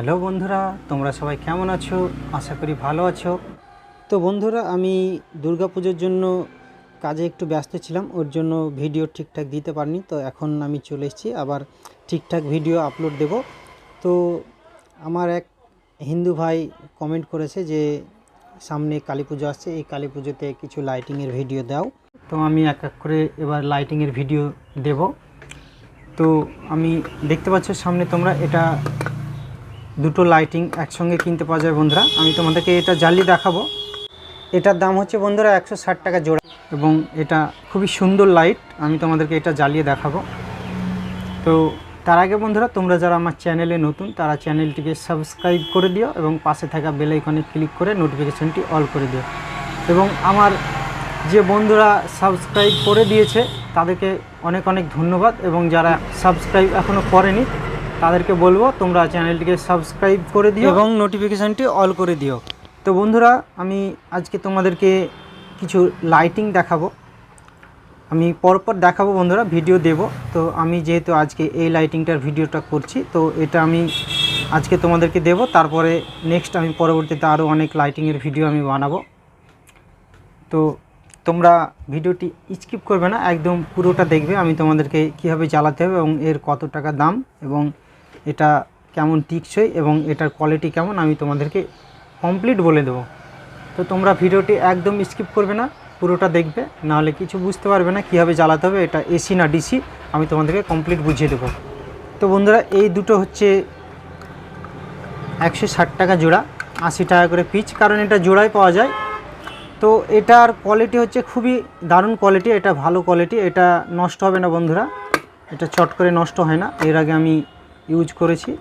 Hello বন্ধুরা, তোমরা সবাই কেমন আছো? আশা করি ভালো আছো। তো বন্ধুরা, আমি দুর্গাপুজোর জন্য কাজে একটু ব্যস্ত ছিলাম, ওর জন্য ভিডিও ঠিকঠাক দিতে পারিনি। তো এখন আমি চলে এসেছি, আবার ঠিকঠাক ভিডিও আপলোড দেব। তো আমার এক হিন্দু ভাই কমেন্ট করেছে যে সামনে কালী পুজো আসছে, এই কালী পুজোতে কিছু লাইটিংয়ের ভিডিও দাও। তো আমি এক এক করে এবার লাইটিংয়ের ভিডিও দেব। তো আমি দেখতে পাচ্ছ সামনে তোমরা, এটা দুটো লাইটিং একসঙ্গে কিনতে পাওয়া যায় বন্ধুরা। আমি তোমাদেরকে এটা জ্বালিয়ে দেখাবো। এটার দাম হচ্ছে বন্ধুরা 160 টাকা জোড়া, এবং এটা খুবই সুন্দর লাইট। আমি তোমাদেরকে এটা জ্বালিয়ে দেখাবো। তো তার আগে বন্ধুরা, তোমরা যারা আমার চ্যানেলে নতুন তারা চ্যানেলটিকে সাবস্ক্রাইব করে দিও এবং পাশে থাকা বেল আইকনে ক্লিক করে নোটিফিকেশনটি অল করে দিও। এবং আমার যে বন্ধুরা সাবস্ক্রাইব করে দিয়েছে তাদেরকে অনেক অনেক ধন্যবাদ, এবং যারা সাবস্ক্রাইব এখনও করেনি তাদেরকে বলবো তোমরা চ্যানেলটিকে সাবস্ক্রাইব করে দিও এবং নোটিফিকেশানটি অল করে দিও। তো বন্ধুরা, আমি আজকে তোমাদেরকে কিছু লাইটিং দেখাবো। আমি পরপর দেখাবো বন্ধুরা, ভিডিও দেব। তো আমি যেহেতু আজকে এই লাইটিংটার ভিডিওটা করছি, তো এটা আমি আজকে তোমাদেরকে দেব। তারপরে নেক্সট আমি পরবর্তীতে আরও অনেক লাইটিংয়ের ভিডিও আমি বানাবো। তো তোমরা ভিডিওটি স্কিপ করবে না, একদম পুরোটা দেখবে। আমি তোমাদেরকে কীভাবে জ্বালাতে হবে এবং এর কত টাকা দাম এবং এটা কেমন টিকসই এবং এটার কোয়ালিটি কেমন আমি তোমাদেরকে কমপ্লিট বলে দেবো। তো তোমরা ভিডিওটি একদম স্কিপ করবে না, পুরোটা দেখবে, নাহলে কিছু বুঝতে পারবে না কীভাবে জ্বালাতে হবে। এটা এসি না ডিসি, আমি তোমাদেরকে কমপ্লিট বুঝিয়ে দেবো। তো বন্ধুরা, এই দুটো হচ্ছে 160 টাকা জোড়া, 80 টাকা করে পিচ, কারণ এটা জোড়ায় পাওয়া যায়। তো এটার কোয়ালিটি হচ্ছে খুবই দারুণ কোয়ালিটি, এটা ভালো কোয়ালিটি, এটা নষ্ট হবে না বন্ধুরা, এটা চট করে নষ্ট হয় না। এর আগে আমি ইউজ করেছি।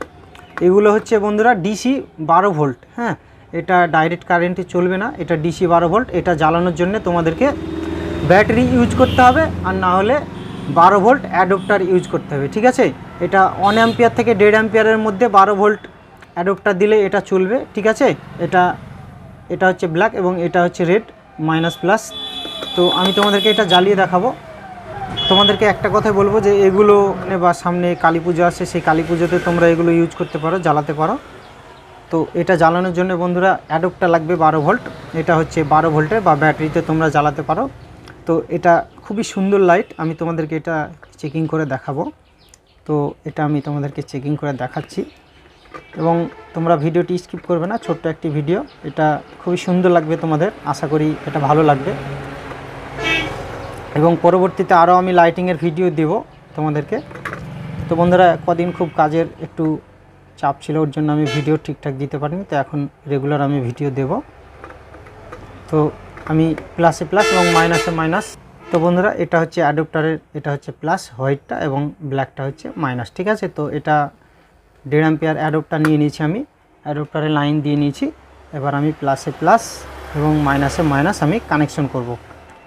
এগুলো হচ্ছে বন্ধুরা ডিসি 12 ভোল্ট। হ্যাঁ, এটা ডাইরেক্ট কারেন্টে চলবে না, এটা ডিসি 12 ভোল্ট। এটা জ্বালানোর জন্য তোমাদেরকে ব্যাটারি ইউজ করতে হবে, আর না হলে 12 ভোল্ট অ্যাডপ্টার ইউজ করতে হবে। ঠিক আছে, এটা 1 অ্যাম্পিয়ার থেকে 1.5 অ্যাম্পিয়ারের মধ্যে 12 ভোল্ট অ্যাডপ্টার দিলে এটা চলবে। ঠিক আছে, এটা হচ্ছে ব্ল্যাক এবং এটা হচ্ছে রেড মাইনাস প্লাস। তো আমি তোমাদেরকে এটা জ্বালিয়ে দেখাবো। তোমাদেরকে একটা কথাই বলবো যে এগুলো বা সামনে কালী পুজো আসছে, সেই কালী পুজোতে তোমরা এগুলো ইউজ করতে পারো, জ্বালাতে পারো। তো এটা জ্বালানোর জন্য বন্ধুরা অ্যাডপ্টার লাগবে 12 ভোল্ট। এটা হচ্ছে 12 ভোল্টের বা ব্যাটারিতে তোমরা জ্বালাতে পারো। তো এটা খুবই সুন্দর লাইট, আমি তোমাদেরকে এটা চেকিং করে দেখাবো। তো এটা আমি তোমাদেরকে চেকিং করে দেখাচ্ছি, এবং তোমরা ভিডিওটি স্কিপ করবে না, ছোট্ট একটি ভিডিও। এটা খুবই সুন্দর লাগবে তোমাদের, আশা করি এটা ভালো লাগবে। এবং পরবর্তীতে আরও আমি লাইটিংয়ের ভিডিও দেব তোমাদেরকে। তো বন্ধুরা, কদিন খুব কাজের একটু চাপ ছিল, ওর জন্য আমি ভিডিও ঠিকঠাক দিতে পারিনি। তো এখন রেগুলার আমি ভিডিও দেব। তো আমি প্লাসে প্লাস এবং মাইনাসে মাইনাস। তো বন্ধুরা, এটা হচ্ছে অ্যাডপ্টারের, এটা হচ্ছে প্লাস হোয়াইটটা এবং ব্ল্যাকটা হচ্ছে মাইনাস। ঠিক আছে, তো এটা 1.5 অ্যাম্পিয়ার অ্যাডপ্টার নিয়ে নিয়েছি, আমি অ্যাডপ্টারে লাইন দিয়ে নিয়েছি। এবার আমি প্লাসে প্লাস এবং মাইনাসে মাইনাস আমি কানেকশন করব।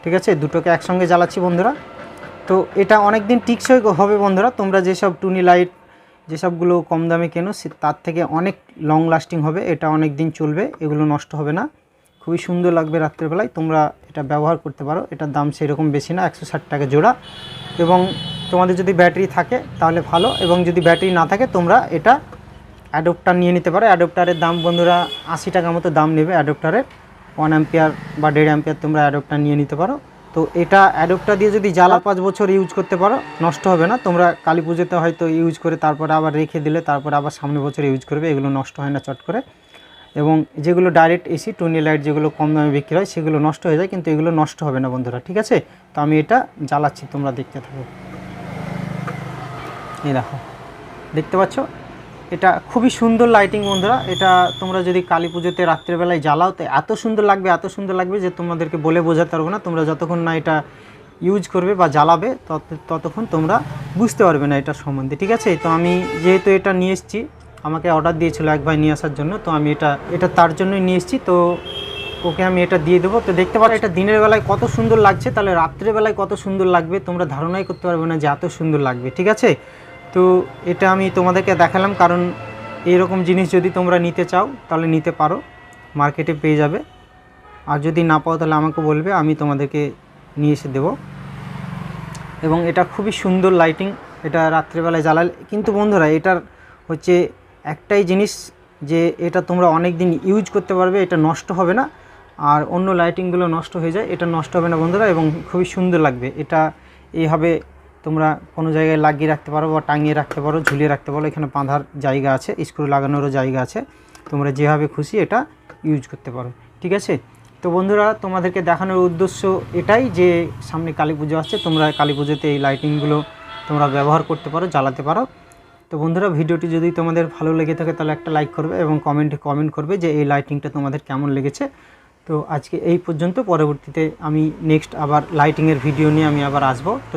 ঠিক আছে, দুটোকে একসঙ্গে জ্বালাচ্ছি বন্ধুরা। তো এটা অনেক দিন টিকসই হবে বন্ধুরা। তোমরা যেসব টুনি লাইট যেসবগুলো কম দামে কেনো তার থেকে অনেক লং লাস্টিং হবে, এটা অনেক দিন চলবে, এগুলো নষ্ট হবে না, খুবই সুন্দর লাগবে রাত্রেবেলায়। তোমরা এটা ব্যবহার করতে পারো। এটার দাম সেরকম বেশি না, 160 টাকা জোড়া। এবং তোমাদের যদি ব্যাটারি থাকে তাহলে ভালো, এবং যদি ব্যাটারি না থাকে তোমরা এটা অ্যাডপ্টার নিয়ে নিতে পারো। অ্যাডপ্টারের দাম বন্ধুরা 80 টাকা মতো দাম নেবে অ্যাডপ্টারের। 1 অ্যাম্পিয়ার বা 1.5 অ্যাম্পিয়ার তোমরা অ্যাডপ্টার নিয়ে নিতে পারো। তো এটা অ্যাডপ্টার দিয়ে যদি জ্বালা 5 বছর ইউজ করতে পারো, নষ্ট হবে না। তোমরা কালী পুজোতে হয়তো ইউজ করে তারপরে আবার রেখে দিলে, তারপরে আবার সামনের বছর ইউজ করবে, এগুলো নষ্ট হয় না চট করে। এবং যেগুলো ডাইরেক্ট এসি টুনি লাইট যেগুলো কম দামে বিক্রি হয় সেগুলো নষ্ট হয়ে যায়, কিন্তু এগুলো নষ্ট হবে না বন্ধুরা। ঠিক আছে, তো আমি এটা জ্বালাচ্ছি, তোমরা দেখতে থাকো। এই দেখো, দেখতে পাচ্ছ, এটা খুবই সুন্দর লাইটিং বন্ধুরা। এটা তোমরা যদি কালী পুজোতে রাত্রেবেলায় জ্বালাও তো এত সুন্দর লাগবে যে তোমাদেরকে বলে বোঝাতে পারবো না। তোমরা যতক্ষণ না এটা ইউজ করবে বা জ্বালাবে ততক্ষণ তোমরা বুঝতে পারবে না এটার সম্বন্ধে। ঠিক আছে, তো আমি যেহেতু এটা নিয়ে এসেছি, আমাকে অর্ডার দিয়েছিল এক ভাই নিয়ে আসার জন্য, তো আমি এটা তার জন্যই নিয়ে এসেছি। তো ওকে আমি এটা দিয়ে দেবো। তো দেখতে পারো এটা দিনের বেলায় কত সুন্দর লাগছে, তাহলে রাত্রেবেলায় কত সুন্দর লাগবে তোমরা ধারণাই করতে পারবে না যে এত সুন্দর লাগবে। ঠিক আছে, তো এটা আমি তোমাদেরকে দেখালাম, কারণ এইরকম জিনিস যদি তোমরা নিতে চাও তাহলে নিতে পারো, মার্কেটে পেয়ে যাবে। আর যদি না পাও তাহলে আমাকে বলবে, আমি তোমাদেরকে নিয়ে এসে দেবো। এবং এটা খুবই সুন্দর লাইটিং, এটা রাত্রেবেলায় জ্বালালে। কিন্তু বন্ধুরা, এটার হচ্ছে একটাই জিনিস যে এটা তোমরা অনেক দিন ইউজ করতে পারবে, এটা নষ্ট হবে না। আর অন্য লাইটিংগুলো নষ্ট হয়ে যায়, এটা নষ্ট হবে না বন্ধুরা, এবং খুবই সুন্দর লাগবে। এটা এইভাবে তোমরা কোনো জায়গায় লাগিয়ে রাখতে পারো বা টাঙিয়ে রাখতে পারো, ঝুলিয়ে রাখতে পারো। এখানে বাঁধার জায়গা আছে, স্ক্রু লাগানোরও জায়গা আছে, তোমরা যেভাবে খুশি এটা ইউজ করতে পারো, ঠিক আছে। তো বন্ধুরা, তোমাদেরকে দেখানোর উদ্দেশ্য এটাই যে সামনে কালী পুজো আসছে, তোমরা কালী পুজোতে এই লাইটিংগুলো তোমরা ব্যবহার করতে পারো, জ্বালাতে পারো। তো বন্ধুরা, ভিডিওটি যদি তোমাদের ভালো লেগে থাকে তাহলে একটা লাইক করবে এবং কমেন্টে কমেন্ট করবে যে এই লাইটিংটা তোমাদের কেমন লেগেছে। তো আজকে এই পর্যন্ত, পরবর্তীতে আমি নেক্সট আবার লাইটিংয়ের ভিডিও নিয়ে আমি আবার আসবো। তো